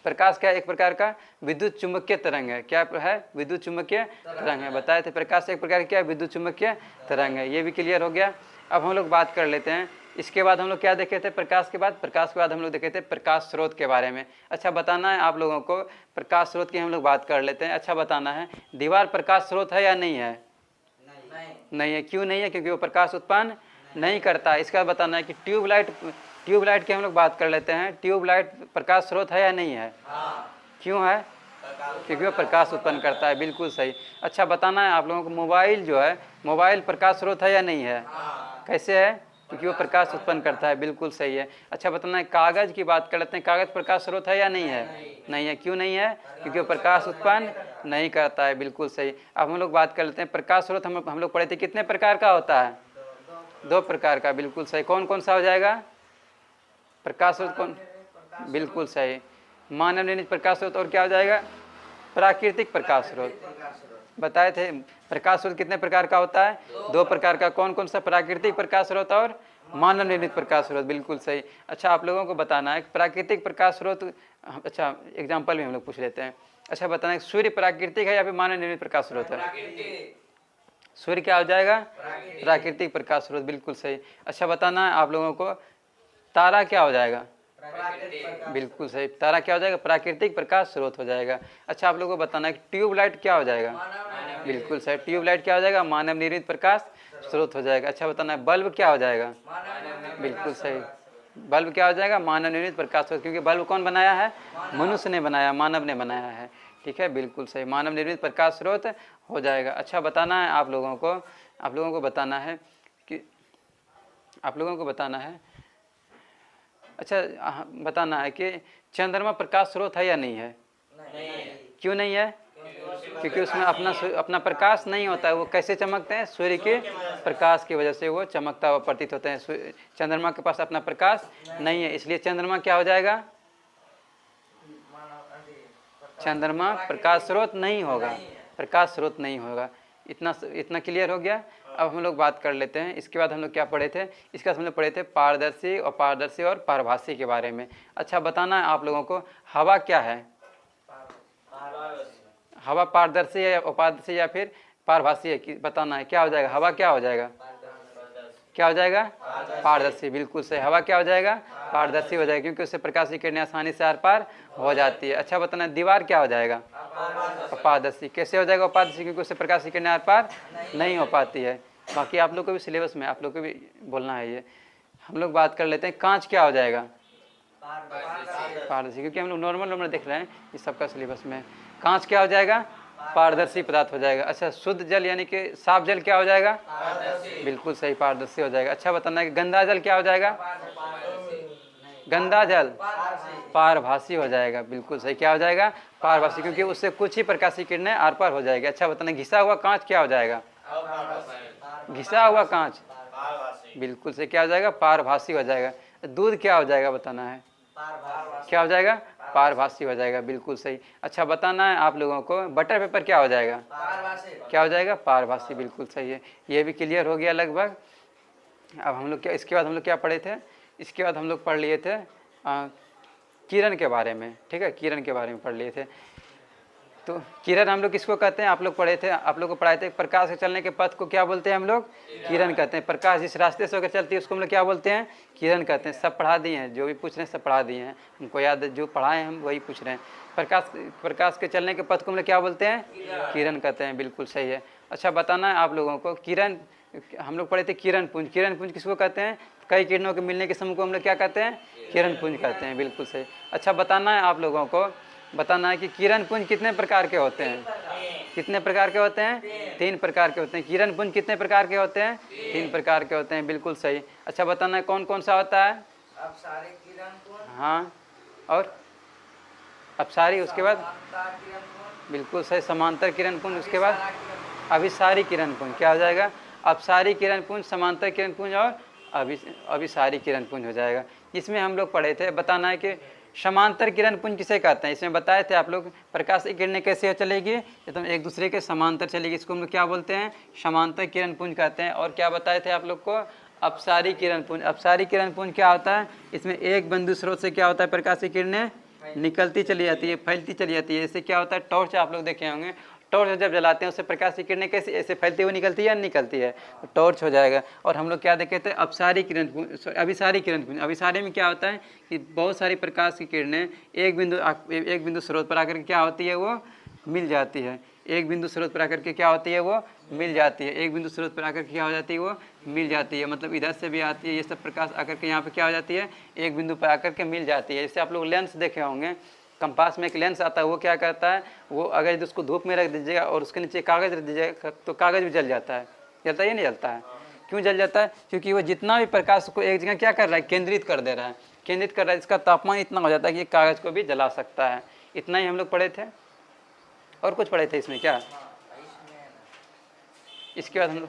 प्रकाश क्या एक प्रकार का विद्युत चुंबकीय तरंग है। क्या है? विद्युत चुंबकीय तरंग है। बताए थे प्रकाश एक प्रकार क्या है? विद्युत चुंबकीय तरंग है। ये भी क्लियर हो गया। अब हम लोग बात कर लेते हैं, इसके बाद हम लोग क्या देखे थे? प्रकाश के बाद हम लोग देखे थे प्रकाश स्रोत के बारे में। अच्छा बताना है आप लोगों को, प्रकाश स्रोत की हम लोग बात कर लेते हैं। अच्छा बताना है दीवार प्रकाश स्रोत है या नहीं है? नहीं है। क्यों नहीं है? क्योंकि वो प्रकाश उत्पन्न नहीं करता। इसका बताना है कि ट्यूबलाइट की हम लोग बात कर लेते हैं। ट्यूबलाइट प्रकाश स्रोत है या नहीं है? क्यों है? क्योंकि वो प्रकाश उत्पन्न करता है, बिल्कुल सही। अच्छा बताना है आप लोगों को मोबाइल जो है, मोबाइल प्रकाश स्रोत है या नहीं है? कैसे है? क्योंकि वो प्रकाश उत्पन्न करता है, बिल्कुल सही है। अच्छा बताना है कागज की बात कर लेते हैं, कागज प्रकाश स्रोत है या नहीं है? नहीं है। क्यों नहीं है? क्योंकि वो प्रकाश उत्पन्न नहीं करता है, बिल्कुल सही। अब हम लोग बात कर लेते हैं प्रकाश स्रोत। हम लोग पढ़े थे कितने प्रकार का होता है? 2 प्रकार का, बिल्कुल सही। कौन कौन सा हो जाएगा प्रकाश स्रोत? कौन? बिल्कुल सही, मानव निर्मित प्रकाश स्रोत और क्या हो जाएगा? प्राकृतिक प्रकाश स्रोत। बताए थे प्रकाश स्रोत कितने प्रकार का होता है? 2 प्रकार का। कौन कौन सा? प्राकृतिक प्रकाश स्रोत और मानव निर्मित प्रकाश स्रोत, बिल्कुल सही। अच्छा आप लोगों को बताना है प्राकृतिक प्रकाश स्रोत। अच्छा एग्जाम्पल भी हम लोग पूछ लेते हैं। अच्छा बताना है सूर्य प्राकृतिक है या फिर मानव निर्मित प्रकाश स्रोत है? सूर्य क्या हो जाएगा? प्राकृतिक प्रकाश स्रोत, बिल्कुल सही। अच्छा बताना है आप लोगों को तारा क्या हो जाएगा? बिल्कुल सही, तारा क्या हो जाएगा? प्राकृतिक प्रकाश स्रोत हो जाएगा। अच्छा आप लोगों को बताना है कि ट्यूबलाइट क्या हो जाएगा? बिल्कुल सही, ट्यूबलाइट क्या हो जाएगा? मानव निर्मित प्रकाश स्रोत हो जाएगा। अच्छा बताना है बल्ब क्या हो जाएगा? बिल्कुल सही, बल्ब क्या हो जाएगा? मानव निर्मित प्रकाश स्रोत, क्योंकि बल्ब कौन बनाया है? मनुष्य ने बनाया, मानव ने बनाया है, ठीक है, बिल्कुल सही, मानव निर्मित प्रकाश स्रोत हो जाएगा। अच्छा बताना है आप लोगों को बताना है कि अच्छा बताना है कि चंद्रमा प्रकाश स्रोत है या नहीं है? क्यों नहीं है? क्योंकि उसमें अपना प्रकाश नहीं होता है। वो कैसे चमकते हैं? सूर्य के प्रकाश की वजह से वो चमकता हुआ प्रतीत होते हैं। चंद्रमा के पास अपना प्रकाश नहीं है, इसलिए चंद्रमा क्या हो जाएगा? चंद्रमा प्रकाश स्रोत नहीं होगा, प्रकाश स्रोत नहीं होगा। इतना क्लियर हो गया। अब हम लोग बात कर लेते हैं, इसके बाद हम लोग क्या पढ़े थे? इसके बाद हम लोग पढ़े थे पारदर्शी और पारभासी के बारे में। अच्छा बताना है आप लोगों को हवा क्या है? हवा पारदर्शी है, अपारदर्शी या फिर पारभासी है? बताना है क्या हो जाएगा? हवा क्या हो जाएगा? क्या हो जाएगा? पारदर्शी, बिल्कुल सही। हवा क्या हो जाएगा? पारदर्शी हो जाएगा, क्योंकि उससे प्रकाश की किरणें आसानी से आर पार हो जाती है। अच्छा बताना दीवार क्या हो जाएगा? अपारदर्शी। कैसे हो जाएगा अपारदर्शी? क्योंकि उससे प्रकाश की किरणें आर पार नहीं हो पाती है। बाकी आप लोग को भी सिलेबस में आप लोग को भी बोलना है ये। हम लोग बात कर लेते हैं कांच क्या हो जाएगा? पारदर्शी, क्योंकि हम लोग नॉर्मल देख रहे हैं इस सबका सिलेबस में। कांच क्या हो जाएगा? पारदर्शी पदार्थ हो जाएगा। अच्छा शुद्ध जल यानी कि साफ जल क्या हो जाएगा? बिल्कुल सही, पारदर्शी हो जाएगा। अच्छा बताना है कि गंदा जल क्या हो जाएगा? गंदा जल पारभासी हो जाएगा, बिल्कुल सही। क्या हो जाएगा? पारभासी, क्योंकि उससे कुछ ही प्रकाश की किरणें आर पार हो जाएगी। अच्छा बताना घिसा हुआ कांच क्या हो जाएगा? घिसा हुआ कांच बिल्कुल से क्या हो जाएगा, पारभासी हो जाएगा। दूध क्या हो जाएगा बताना है, क्या हो जाएगा, पारभासी हो जाएगा, बिल्कुल सही। अच्छा बताना है आप लोगों को, बटर पेपर क्या हो जाएगा, क्या हो जाएगा, पारभासी, बिल्कुल सही है। ये भी क्लियर हो गया लगभग। अब हम लोग क्या, इसके बाद हम लोग क्या पढ़े थे, इसके बाद हम लोग पढ़ लिए थे किरण के बारे में, ठीक है, किरण के बारे में पढ़ लिए थे। तो किरण हम लोग किसको कहते हैं, आप लोग पढ़े थे, आप लोग को पढ़ाए थे, प्रकाश के चलने के पथ को क्या बोलते हैं हम लोग, किरण कहते हैं। प्रकाश जिस रास्ते से होकर चलती है उसको हम लोग क्या बोलते हैं, किरण कहते हैं। सब पढ़ा दिए हैं, जो भी पूछ रहे हैं सब पढ़ा दिए हैं, हमको याद है, जो पढ़ाए हैं हम वही पूछ रहे हैं। प्रकाश के चलने के पथ को हम लोग क्या बोलते हैं, किरण कहते हैं, बिल्कुल सही है। अच्छा बताना है आप लोगों को, किरण हम लोग पढ़े थे किरण पुंज, किरण पुंज किसको कहते हैं, कई किरणों के मिलने के समूह को हम लोग क्या कहते हैं, किरण पुंज कहते हैं, बिल्कुल सही। अच्छा बताना है आप लोगों को, बताना है कि किरण पुंज कितने प्रकार के होते हैं, कितने प्रकार के होते हैं, 3 प्रकार के होते हैं। किरण पुंज कितने प्रकार के होते हैं, 3 प्रकार के होते हैं, बिल्कुल सही। अच्छा बताना है कौन कौन सा होता है, अपसारी किरण पुंज, हाँ, और अपसारी, उसके बाद बिल्कुल सही, समांतर किरण पुंज, उसके बाद अभिसारी किरण पुंज, क्या हो जाएगा, अपसारी किरण पुंज, समांतर किरण पुंज और अभिसारी किरण पुंज हो जाएगा। इसमें हम लोग पढ़े थे, बताना है कि समांतर किरण पुंज किसे कहते हैं, इसमें बताए थे आप लोग, प्रकाश की किरणें कैसे चलेगी, एकदम एक दूसरे के समांतर चलेगी, इसको हम लोग क्या बोलते हैं, समांतर किरण पुंज कहते हैं। और क्या बताए थे आप लोग को, अपसारी किरण पुंज। अपसारी किरण पुंज क्या होता है, इसमें एक बिंदु स्रोत से क्या होता है, प्रकाश की किरणें निकलती चली जाती है, फैलती चली जाती है। इससे क्या होता है, टॉर्च आप लोग देखे होंगे, टॉर्च जब जलाते हैं उससे प्रकाश की किरणें कैसे ऐसे फैलती हुई निकलती है या निकलती है, टॉर्च हो जाएगा। और हम लोग क्या देखे थे, अपसारी किरण पुंज, अभिसारी किरण पुंज। अभिसारी में क्या होता है कि बहुत सारी प्रकाश की किरणें एक बिंदु स्रोत पर आकर के क्या होती है, वो मिल जाती है, एक बिंदु स्रोत पर आकर के क्या होती है, वो मिल जाती है, एक बिंदु स्रोत पर आकर के क्या हो जाती है, वो मिल जाती है, मतलब इधर से भी आती है, ये सब प्रकाश आकर के यहाँ पे क्या हो जाती है, एक बिंदु पर आकर के मिल जाती है। जैसे आप लोग लेंस देखे होंगे, कंपास में एक लेंस आता है, वो क्या करता है, वो अगर उसको धूप में रख दीजिएगा और उसके नीचे कागज़ रख दीजिएगा तो कागज़ भी जल जाता है, जलता है या नहीं जलता है, क्यों जल जाता है, क्योंकि वो जितना भी प्रकाश को एक जगह क्या कर रहा है, केंद्रित कर दे रहा है, केंद्रित कर रहा है, इसका तापमान इतना हो जाता है कि कागज़ को भी जला सकता है। इतना ही हम लोग पढ़े थे, और कुछ पढ़े थे इसमें क्या, इसके बाद हम लोग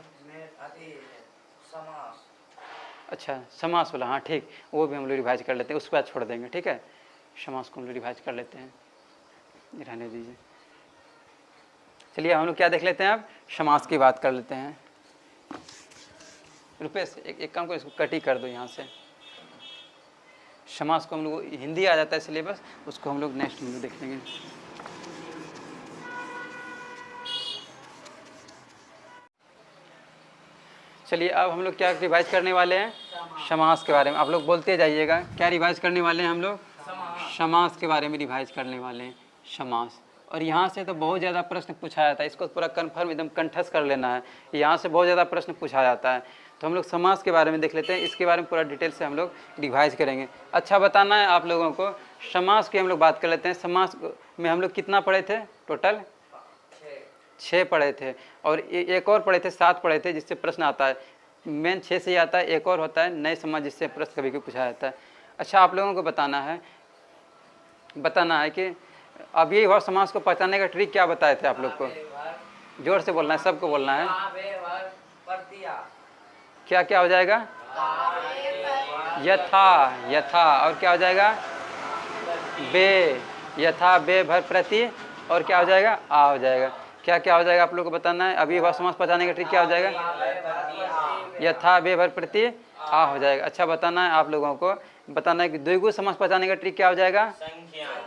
अच्छा समास वाला, हाँ ठीक, वो भी हम लोग रिवाइज कर लेते हैं, उसके बाद छोड़ देंगे, ठीक है, समास को हम लोग रिवाइज कर लेते हैं, रहने दीजिए। चलिए हम लोग क्या देख लेते हैं, अब समास की बात कर लेते हैं। रुपेश एक काम करो, इसको कट ही कर दो यहाँ से। समास को हम लोग हिंदी आ जाता है सिलेबस, उसको हम लोग नेक्स्ट में देख लेंगे। चलिए अब हम लोग क्या रिवाइज करने वाले हैं, समास के बारे में। आप लोग बोलते जाइएगा, क्या रिवाइज करने वाले हैं हम लोग, समास के बारे में रिवाइज करने वाले हैं, समास। और यहाँ से तो बहुत ज़्यादा प्रश्न पूछा जाता है, इसको पूरा कन्फर्म एकदम कंठस्थ कर लेना है, यहाँ से बहुत ज़्यादा प्रश्न पूछा जाता है। तो हम लोग समास के बारे में देख लेते हैं, इसके बारे में पूरा डिटेल से हम लोग रिवाइज करेंगे। अच्छा बताना है आप लोगों को, समास की हम लोग बात कर लेते हैं। समास में हम लोग कितना पढ़े थे, टोटल 6 पढ़े थे, और एक और पढ़े थे, 7 पढ़े थे, जिससे प्रश्न आता है, मेन 6 से ही आता है, एक और होता है नए समास, जिससे प्रश्न कभी कभी पूछा जाता है। अच्छा आप लोगों को बताना है कि अब ये और समास को पहचानने का ट्रिक क्या बताए थे आप लोग को, जोर से बोलना है, सबको बोलना है, क्या क्या हो जाएगा, यथा, और क्या हो जाएगा, बे, यथा बे भर प्रति, और क्या हो जाएगा, आ हो जाएगा। क्या क्या हो जाएगा आप लोग को बताना है, अभी वह समास पहचानने का ट्रिक क्या हो जाएगा, यथा बे भर प्रति आ हो जाएगा। अच्छा बताना है आप लोगों को, बताना है कि द्विगु समास पहचानने का ट्रिक क्या हो जाएगा,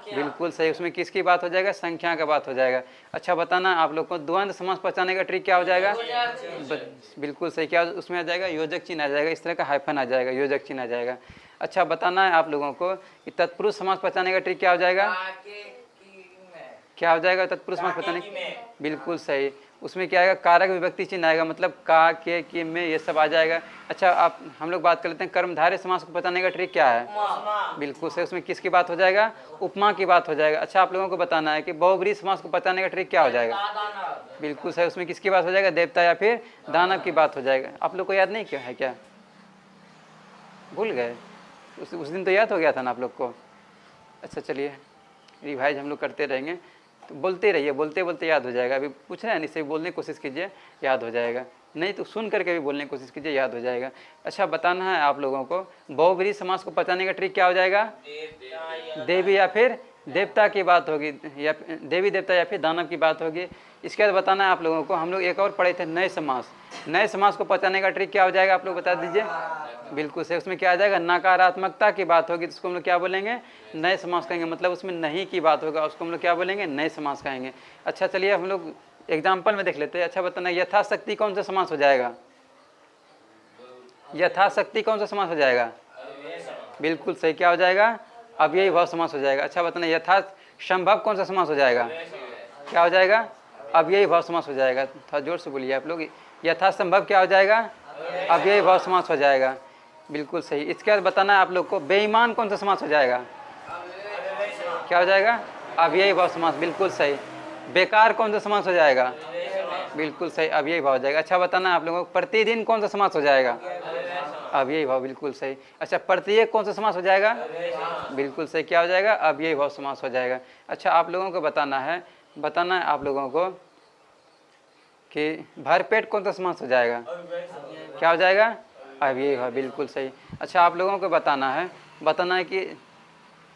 बिल्कुल सही, उसमें किसकी बात हो जाएगा, संख्या का बात हो जाएगा। अच्छा बताना है आप लोग को, द्वंद्व समास पहचानने का ट्रिक क्या हो जाएगा, बिल्कुल सही, क्या उसमें आ जाएगा, योजक चिन्ह आ जाएगा, इस तरह का हाइफन आ जाएगा, योजक चिन्ह आ जाएगा। अच्छा बताना है आप लोगों को कि तत्पुरुष समास पहचानने का ट्रिक क्या हो जाएगा, क्या हो जाएगा, तत्पुरुष समास पहचानने, बिल्कुल सही, उसमें क्या आएगा, कारक विभक्ति चिन्ह आएगा, मतलब का, के, कि, में, ये सब आ जाएगा। अच्छा आप हम लोग बात कर लेते हैं, कर्मधारय समास को बताने का ट्रिक क्या है, बिल्कुल सही, उसमें किसकी बात हो जाएगा, उपमा की बात हो जाएगा। अच्छा आप लोगों को बताना है कि बहुब्रीहि समास को बताने का ट्रिक क्या हो जाएगा, बिल्कुल सही, उसमें किसकी बात हो जाएगा, देवता या फिर दानव की बात हो जाएगा। आप लोग को याद नहीं क्या है, क्या भूल गए, उस दिन तो याद हो गया था ना आप लोग को। अच्छा चलिए रिवाइज हम लोग करते रहेंगे, तो बोलते रहिए, बोलते बोलते याद हो जाएगा। अभी पूछ रहे हैं, इससे बोलने की कोशिश कीजिए, याद हो जाएगा, नहीं तो सुन करके भी बोलने की कोशिश कीजिए, याद हो जाएगा। अच्छा बताना है आप लोगों को, बहुब्रीहि समास को पहचानने का ट्रिक क्या हो जाएगा? देवी या फिर देवता की बात होगी, या देवी देवता या फिर दानव की बात होगी। इसके बाद बताना है आप लोगों को, हम लोग एक और पढ़े थे नए समास। नए समास को पहचानने का ट्रिक क्या हो जाएगा, आप लोग बता दीजिए। बिल्कुल सही, उसमें क्या आ जाएगा? नकारात्मकता की बात होगी तो उसको हम लोग क्या बोलेंगे? नए समास कहेंगे। मतलब उसमें नहीं की बात होगा, उसको हम लोग क्या बोलेंगे? नए समास कहेंगे। अच्छा चलिए हम लोग एग्जाम्पल में देख लेते हैं। अच्छा बताना, यथाशक्ति कौन सा समास हो जाएगा? यथाशक्ति कौन सा समास हो जाएगा? बिल्कुल सही, क्या हो जाएगा? अव्ययी भाव समास हो जाएगा। अच्छा बताना, यथासंभव कौन सा समास हो जाएगा? क्या हो जाएगा? अव्ययी भाव समास हो जाएगा। थोड़ा जोर से बोलिए आप लोग। यथासंभव क्या हो जाएगा? अव्ययी भाव समास हो जाएगा। बिल्कुल सही। इसके बाद बताना है आप लोग को, बेईमान कौन सा समास हो जाएगा? क्या हो जाएगा? अव्ययी भाव समास। बिल्कुल सही। बेकार कौन सा समास हो जाएगा? बिल्कुल सही, अव्ययी भाव हो जाएगा। अच्छा बताना है आप लोगों को, प्रतिदिन कौन सा समास हो जाएगा? अव्ययी भाव। बिल्कुल सही। अच्छा प्रत्येक कौन सा समास हो जाएगा? बिल्कुल सही, क्या हो जाएगा? अव्ययी भाव समास हो जाएगा। अच्छा आप लोगों को बताना है आप लोगों को कि भरपेट कौन सा समास हो जाएगा? क्या हो जाएगा? अव्ययी भाव। बिल्कुल सही। अच्छा आप लोगों को बताना है कि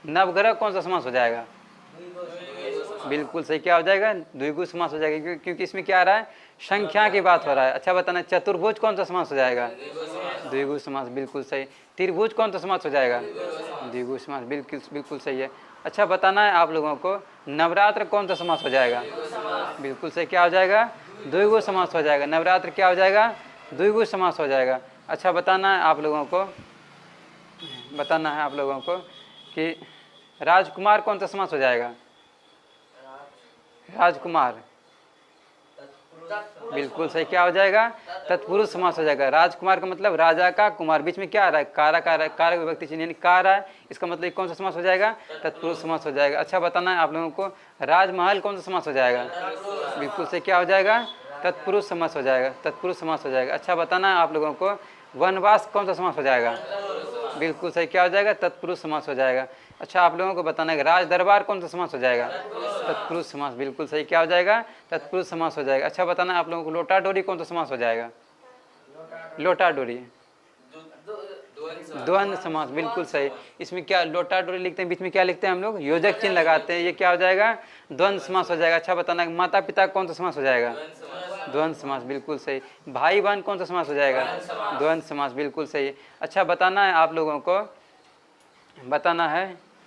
नवग्रह कौन सा समास हो जाएगा? बिल्कुल सही, क्या हो जाएगा? द्विगु समास हो जाएगा, क्योंकि इसमें क्या आ रहा है? संख्या की बात हो रहा है। अच्छा बताना, चतुर्भुज कौन सा समास हो जाएगा? द्विगु समास। बिल्कुल सही। त्रिभुज कौन सा समास हो जाएगा? द्विगु समास। बिल्कुल सही है। अच्छा बताना है आप लोगों को, नवरात्र कौन सा समास हो जाएगा? बिल्कुल सही, क्या हो जाएगा? द्विगु समास हो जाएगा। नवरात्र क्या हो जाएगा? द्विगु समास हो जाएगा। अच्छा बताना है आप लोगों को कि राजकुमार कौन सा समास हो जाएगा? राजकुमार। बिल्कुल सही, क्या हो जाएगा? तत्पुरुष समास हो जाएगा। राजकुमार का मतलब राजा का कुमार, बीच में क्या आ रहा है? कारक विभक्ति चिन्ह यानी कार है, इसका मतलब कौन सा समास हो जाएगा? तत्पुरुष समास हो जाएगा। अच्छा बताना है आप लोगों को, राजमहल कौन सा समास हो जाएगा? बिल्कुल सही, क्या हो जाएगा? तत्पुरुष समास हो जाएगा। तत्पुरुष समास हो जाएगा। अच्छा बताना है आप लोगों को, वनवास कौन सा समास हो जाएगा? बिल्कुल सही, क्या हो जाएगा? तत्पुरुष समास हो जाएगा। अच्छा आप लोगों को बताना है, राज दरबार कौन सा समास हो जाएगा? तत्पुरुष समास। बिल्कुल सही, क्या हो जाएगा? तत्पुरुष समास हो जाएगा। अच्छा बताना है आप लोगों को, लोटा डोरी कौन सा समास हो जाएगा? लोटा डोरी। द्वंद्व समास। बिल्कुल सही। इसमें क्या लोटा डोरी लिखते हैं, बीच में क्या लिखते हैं हम लोग? योजक चिन्ह लगाते हैं, ये क्या हो जाएगा? द्वंद्व समास हो जाएगा। अच्छा बताना, माता पिता कौन सा समास हो जाएगा? द्वंद्व समास। बिल्कुल सही। भाई बहन कौन सा समास हो जाएगा? द्वंद्व समास। बिल्कुल सही। अच्छा बताना है आप लोगों को,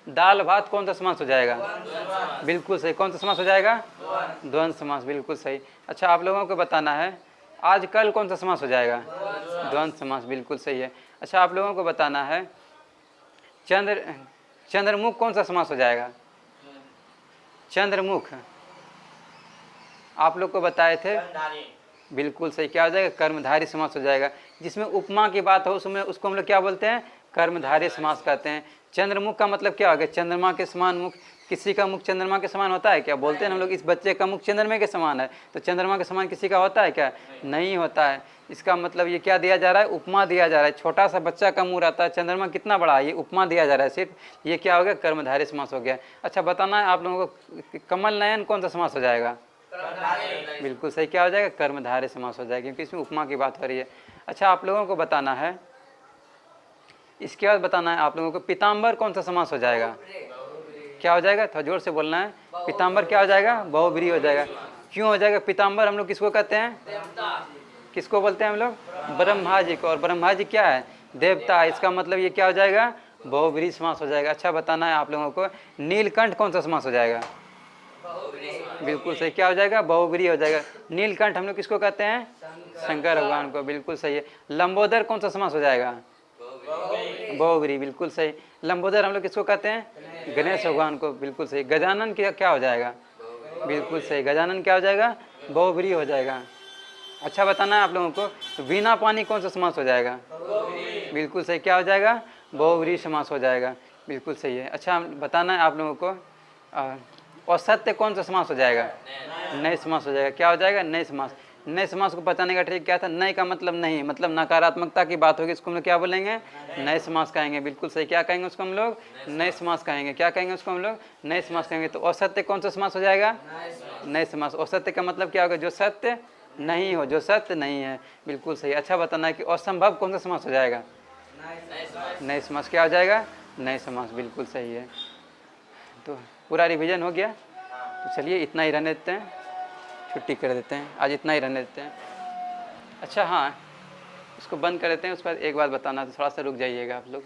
दाल भात कौन सा समास हो जाएगा? बिल्कुल सही, कौन सा समास हो जाएगा? द्वंद्व समास। बिल्कुल सही। अच्छा आप लोगों को बताना है, आजकल कौन सा समास हो जाएगा? द्वंद्व समास। बिल्कुल सही है। अच्छा आप लोगों को बताना है, चंद्रमुख कौन सा समास हो जाएगा? चंद्रमुख आप लोग को बताए थे। बिल्कुल सही, क्या हो जाएगा? कर्मधारी समास हो जाएगा। जिसमें उपमा की बात हो उसमें उसको हम लोग क्या बोलते हैं? कर्मधारय समास कहते हैं। चंद्रमुख का मतलब क्या हो गया? चंद्रमा के समान मुख। किसी का मुख चंद्रमा के समान होता है क्या? बोलते हैं हम लोग, इस बच्चे का मुख चंद्रमा के समान है, तो चंद्रमा के समान किसी का होता है क्या? नहीं होता है। इसका मतलब ये क्या दिया जा रहा है? उपमा दिया जा रहा है। छोटा सा बच्चा का मुंह रहता है, चंद्रमा कितना बड़ा है, ये उपमा दिया जा रहा है सिर्फ। ये क्या हो गया? कर्मधारय समास हो गया। अच्छा बताना है आप लोगों को, कमल नयन कौन सा समास हो जाएगा? बिल्कुल सही, क्या हो जाएगा? कर्मधारय समास हो जाएगा, क्योंकि इसमें उपमा की बात हो रही है। अच्छा आप लोगों को बताना है, इसके बाद बताना है आप लोगों को, पीताम्बर कौन सा समास हो जाएगा? क्या हो जाएगा? थोड़ा जोर से बोलना है। पीताम्बर क्या हो जाएगा? बहुब्रीहि हो जाएगा। क्यों हो जाएगा पीताम्बर? हम लोग किसको कहते हैं? किसको बोलते हैं हम लोग? ब्रह्मा जी को। और ब्रह्मा जी क्या है? देवता है। इसका मतलब ये क्या हो जाएगा? बहुब्रीहि समास हो जाएगा। अच्छा बताना है आप लोगों को, नीलकंठ कौन सा समास हो जाएगा? बिल्कुल सही, क्या हो जाएगा? बहुब्रीहि हो जाएगा। नीलकंठ हम लोग किसको कहते हैं? शंकर भगवान को। बिल्कुल सही है। लंबोदर कौन सा समास हो जाएगा? बहुब्रीहि। बिल्कुल सही। लंबोदर हम लोग किसको कहते हैं? गणेश भगवान को। बिल्कुल सही। गजानन क्या हो जाएगा? बिल्कुल सही, गजानन क्या हो जाएगा? बहुब्रीहि हो जाएगा। अच्छा बताना है आप लोगों को, वीणा पानी कौन सा समास हो जाएगा? बिल्कुल सही, क्या हो जाएगा? बहुब्रीहि समास हो जाएगा। बिल्कुल सही है। अच्छा बताना है आप लोगों को, असत्य कौन सा समास हो जाएगा? नए समास हो जाएगा। क्या हो जाएगा? नए समास। नए समास को पहचानने का ट्रिक क्या था? नए का मतलब नहीं, मतलब नकारात्मकता की बात होगी, इसको हम लोग क्या बोलेंगे? नए समास कहेंगे। बिल्कुल सही, क्या कहेंगे उसको हम लोग? नए समास कहेंगे। क्या कहेंगे उसको हम लोग? नए समास कहेंगे। तो असत्य कौन सा समास हो जाएगा? नए समास। असत्य का मतलब क्या होगा? जो सत्य नहीं हो, जो सत्य नहीं है। बिल्कुल सही। अच्छा बताना है कि असंभव कौन सा समास हो जाएगा? नए समास। क्या हो जाएगा? नए समास। बिल्कुल सही है। तो पूरा रिवीजन हो गया। तो चलिए इतना ही रहने देते हैं, छुट्टी कर देते हैं, आज इतना ही रहने देते हैं। अच्छा हाँ, इसको बंद कर देते हैं। उसके बाद एक बात बताना, तो थोड़ा सा रुक जाइएगा आप लोग।